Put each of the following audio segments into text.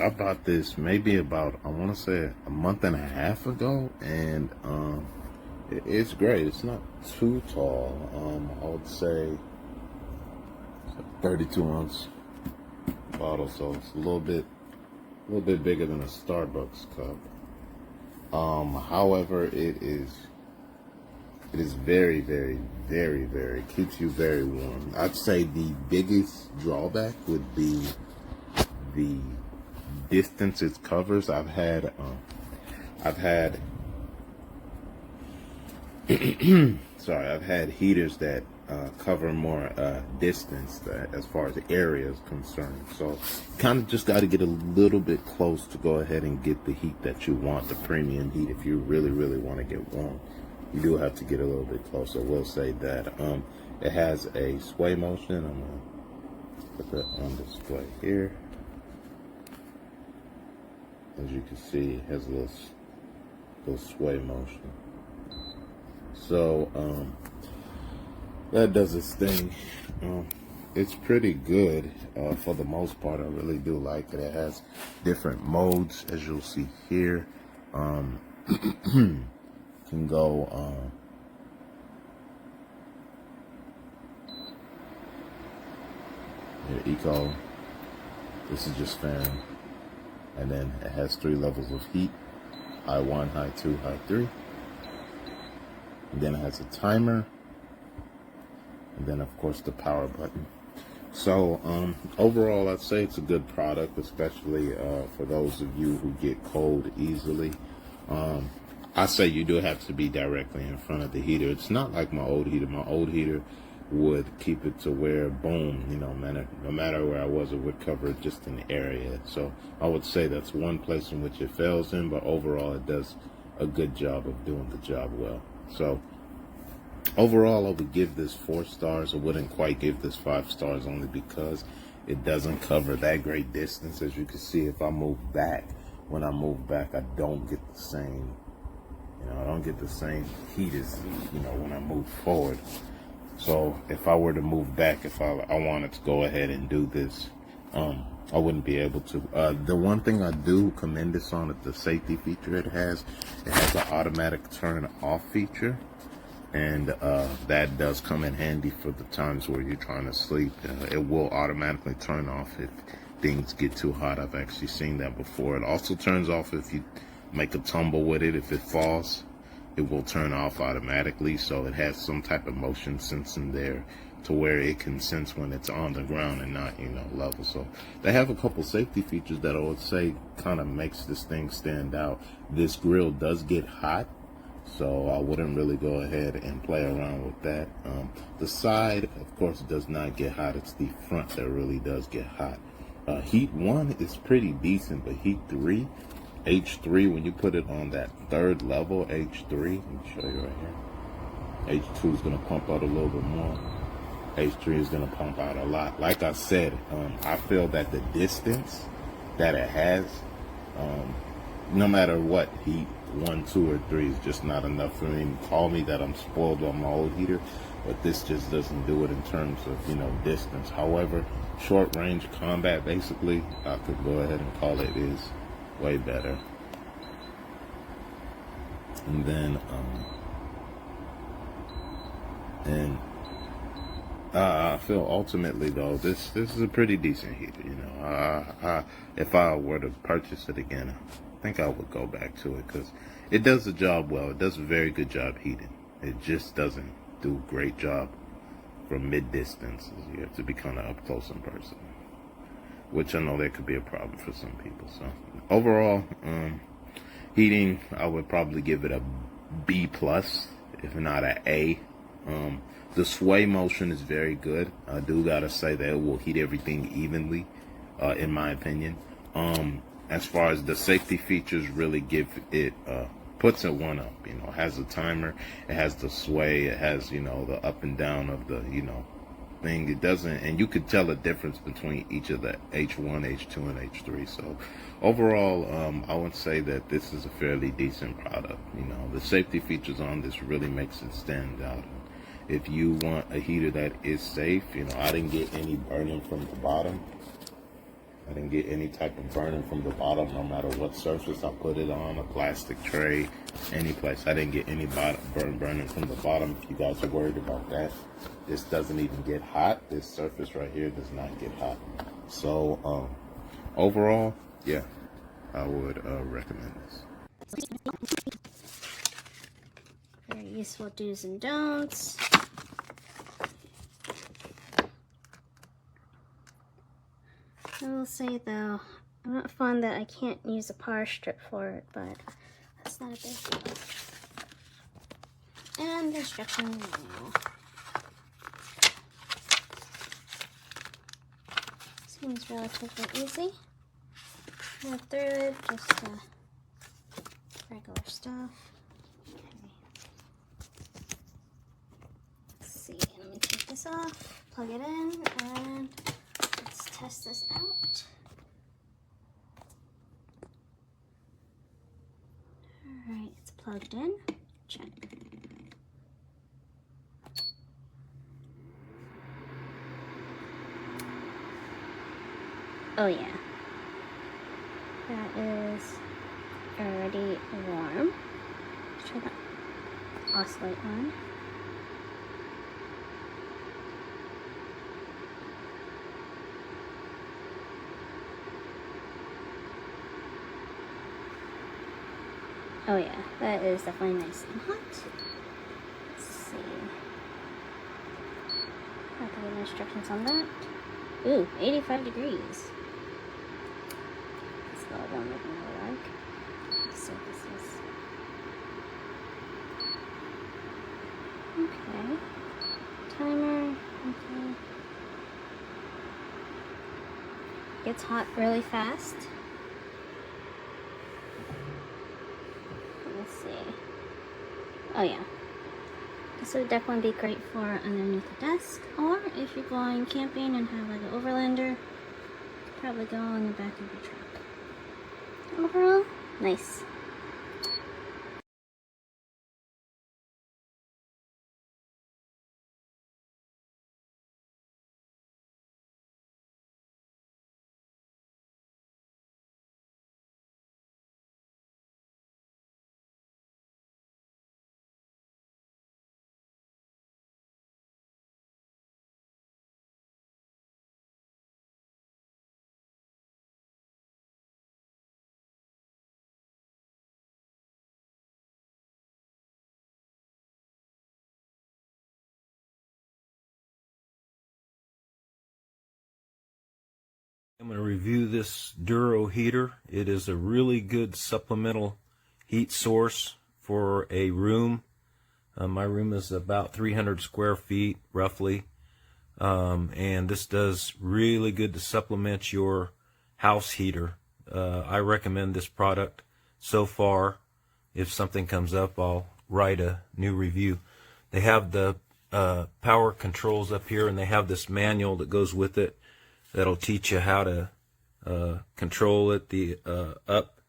I bought this maybe about, I want to say, a month and a half ago, and it's great. It's not too tall. I would say it's a 32 ounce bottle, so it's a little bit bigger than a Starbucks cup. However, it is very, very, very, very, keeps you very warm. I'd say the biggest drawback would be the distance it covers. I've had I've had heaters that cover more distance as far as the area is concerned. So kind of just got to get a little bit close to go ahead and get the heat that you want, the premium heat. If you really, really want to get warm, you do have to get a little bit closer. We'll say that. It has a sway motion. I'm going to put that on display here. As you can see, it has a little sway motion. So that does its thing. It's pretty good for the most part. I really do like it. It has different modes, as you'll see here. Can go here, eco. This is just fan, and then it has 3 levels of heat: high 1, high 2, high 3. And then it has a timer, and then of course the power button. So overall, I'd say it's a good product, especially for those of you who get cold easily. I say you do have to be directly in front of the heater. It's not like my old heater. My old heater would keep it to where, boom, you know, no matter where I was, it would cover just an area. So I would say that's one place in which it fails in, but overall it does a good job of doing the job well. So overall, I would give this 4 stars. I wouldn't quite give this 5 stars, only because it doesn't cover that great distance. As you can see, if I move back, when I move back, I don't get the same, I don't get the same heat as, when I move forward. So if I were to move back, if I wanted to go ahead and do this, I wouldn't be able to. The one thing I do commend this on is the safety feature it has. It has an automatic turn off feature. And that does come in handy for the times where you're trying to sleep. It will automatically turn off if things get too hot. I've actually seen that before. It also turns off if you make a tumble with it. If it falls, it will turn off automatically. So it has some type of motion sensing there to where it can sense when it's on the ground and not, level. So they have a couple safety features that I would say kind of makes this thing stand out. This grill does get hot, so I wouldn't really go ahead and play around with that. The side, of course, does not get hot. It's the front that really does get hot. Heat 1 is pretty decent, but heat 3, H3, when you put it on that 3rd level, H3, let me show you right here. H2 is going to pump out a little bit more. H3 is going to pump out a lot. Like I said, I feel that the distance that it has, no matter what, heat 1, 2, or 3 is just not enough for me. Call me that I'm spoiled on my old heater, but this just doesn't do it in terms of, distance. However, short range combat, basically, I could go ahead and call it is way better. And then, I feel ultimately though, this is a pretty decent heater. If I were to purchase it again, I think I would go back to it because it does the job well. It does a very good job heating. It just doesn't do a great job from mid distance. You have to be kind of up close in person, which I know that could be a problem for some people. So overall, heating, I would probably give it a B plus, if not an A. The sway motion is very good. I do gotta say that it will heat everything evenly, in my opinion. As far as the safety features, really give it, puts it 1 up. It has a timer, it has the sway, it has, the up and down of the, thing. It doesn't, and you could tell the difference between each of the H1, H2, and H3. So overall, I would say that this is a fairly decent product. The safety features on this really makes it stand out. If you want a heater that is safe, I didn't get any burning from the bottom. I didn't get any type of burning from the bottom, no matter what surface I put it on, a plastic tray, any place. I didn't get any burning from the bottom. If you guys are worried about that, this doesn't even get hot. This surface right here does not get hot. So overall, yeah, I would recommend this. Very useful do's and don'ts. I will say though, I'm not fond that I can't use a power strip for it, but that's not a big deal. And the instruction manual. Seems relatively easy. Read through it, just regular stuff. Okay. Let's see, let me take this off, plug it in, and let's test this out. Alright, it's plugged in. Check. Oh yeah. That is already warm. Try to oscillate on. Oh yeah, that is definitely nice and hot. Let's see. I have to get instructions on that. Ooh, 85 degrees. That's a lot warmer than I like. Let's see what this is. Okay. Timer. Okay. Gets hot really fast. Let's see. Oh yeah. This would definitely be great for underneath the desk, or if you're going camping and have like an overlander, probably go on the back of your truck. Overall, nice. I'm going to review this Dreo heater. It is a really good supplemental heat source for a room. My room is about 300 square feet roughly, and this does really good to supplement your house heater. I recommend this product so far. If something comes up, I'll write a new review. They have the power controls up here, and they have this manual that goes with it that'll teach you how to control it. The up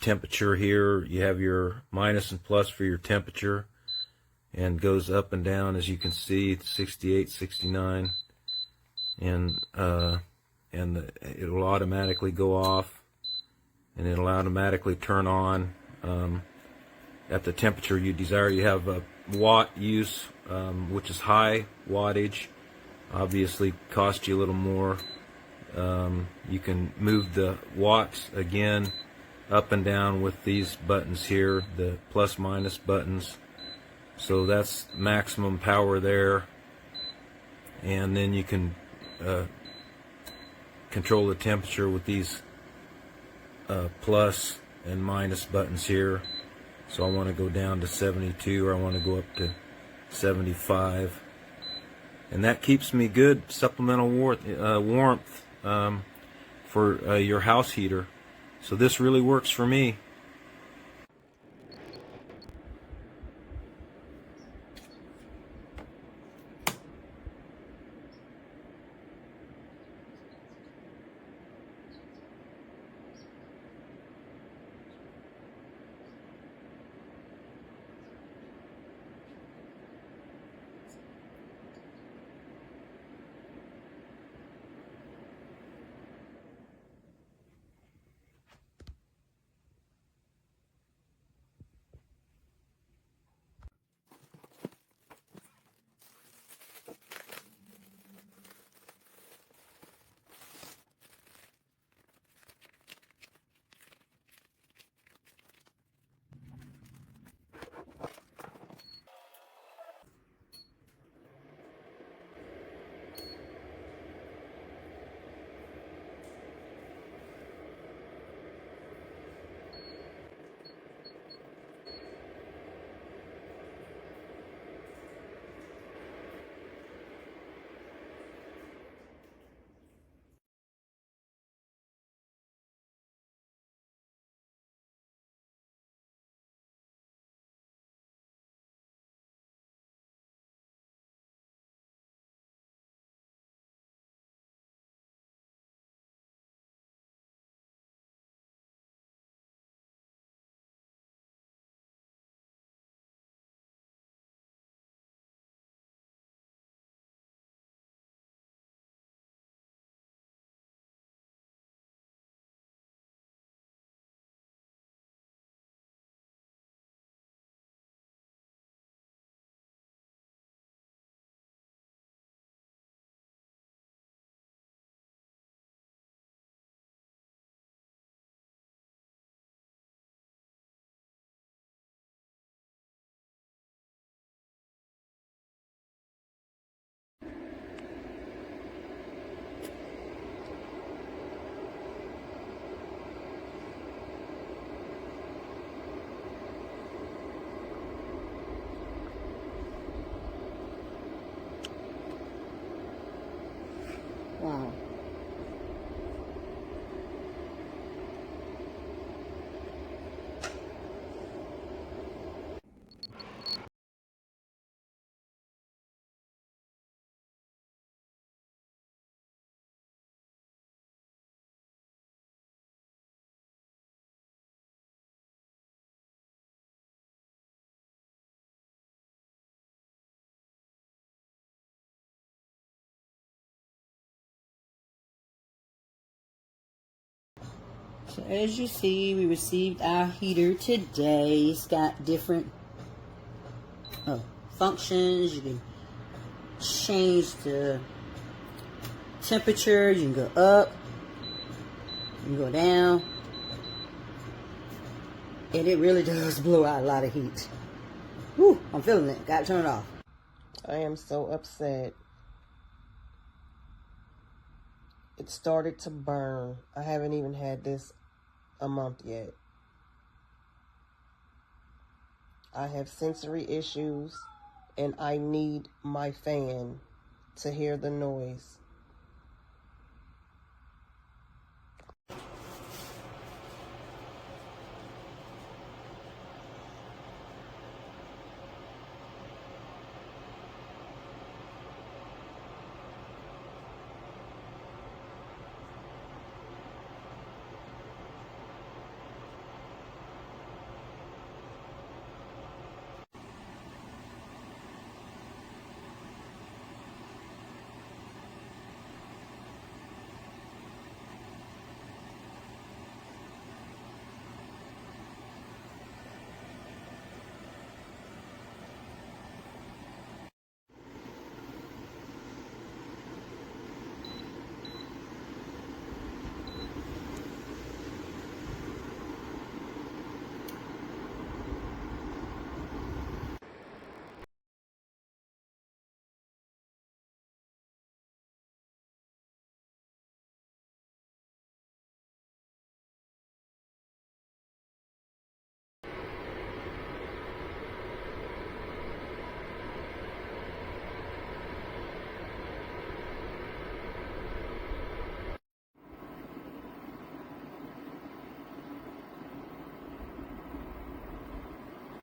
temperature here, you have your minus and plus for your temperature, and goes up and down, as you can see, 68, 69, and it'll automatically go off, and it'll automatically turn on at the temperature you desire. You have a watt use, which is high wattage. Obviously cost you a little more. You can move the watts again up and down with these buttons here, the plus minus buttons. So that's maximum power there. And then you can control the temperature with these plus and minus buttons here. So I want to go down to 72, or I want to go up to 75. And that keeps me good supplemental warmth for your house heater. So this really works for me. So as you see, we received our heater today. It's got different functions. You can change the temperature. You can go up, you can go down, and it really does blow out a lot of heat. Whew, I'm feeling it. Gotta turn it off. I am so upset. It started to burn. I haven't even had this a month yet. I have sensory issues and I need my fan to hear the noise.